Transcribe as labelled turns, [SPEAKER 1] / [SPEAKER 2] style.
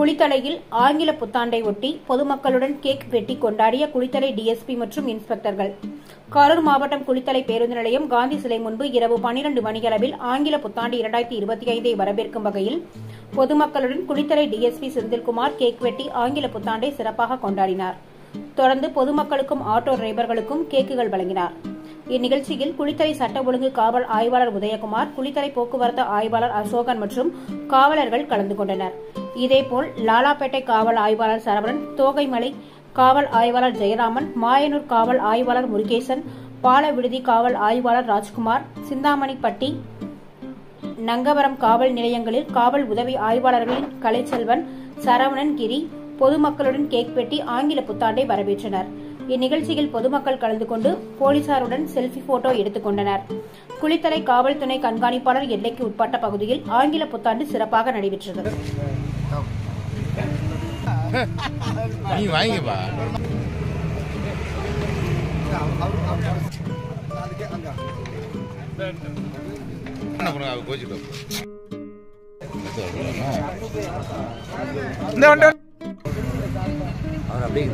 [SPEAKER 1] குளித்தலையில் ஆங்கில புத்தாண்டை ஒட்டி பொதுமக்களுடன் கேக் வெட்டி கொண்டாடிய குளித்தலை டிஎஸ்பி மற்றும் இன்ஸ்பெக்டர்கள். கரூர் மாவட்டம் குளித்தலை பேருந்து நிலையம் காந்தி சிலை முன்பு இரவு 12 மணியளவில் ஆங்கில புத்தாண்டு 2025ஐ வரவேற்கும் வகையில் பொதுமக்களுடன் குளித்தலை டிஎஸ்பி செந்தில்குமார் கேக் வெட்டி ஆங்கில புத்தாண்டை சிறப்பாக கொண்டாடினார். தொடர்ந்து பொதுமக்களுக்கும் ஆட்டோ டிரைவர்களுக்கும் கேக்குகள் வழங்கினார். இந்நிகழ்ச்சியில் குளித்தலை சட்ட ஒழுங்கு காவல் ஆய்வாளர் உதயகுமார், குளித்தலை போக்குவரத்து ஆய்வாளர் அசோகன் மற்றும் காவலர்கள் கலந்து கொண்டனர். இதேபோல் லாலாப்பேட்டை காவல் ஆய்வாளர் சரவணன், தோகைமலை காவல் ஆய்வாளர் ஜெயராமன், மாயனூர் காவல் ஆய்வாளர் முருகேசன், பாலவிடுதி காவல் ஆய்வாளர் ராஜ்குமார், சிந்தாமணிப்பட்டி, நங்கவரம் காவல் நிலையங்களில் காவல் உதவி ஆய்வாளர்களின் கலைச்செல்வன், சரவணன், கிரி பொதுமக்களுடன் கேக் வெட்டி ஆங்கில புத்தாண்டை வரவேற்றனர். இந்நிகழ்ச்சியில் பொதுமக்கள் கலந்து கொண்டு போலீசாருடன் செல்பி போட்டோ எடுத்துக் கொண்டனர். குளித்தலை காவல் துணை கண்காணிப்பாளர் எல்லைக்கு உட்பட்ட பகுதியில் ஆங்கில புத்தாண்டு சிறப்பாக நடைபெற்றது.
[SPEAKER 2] அவர் அப்படியே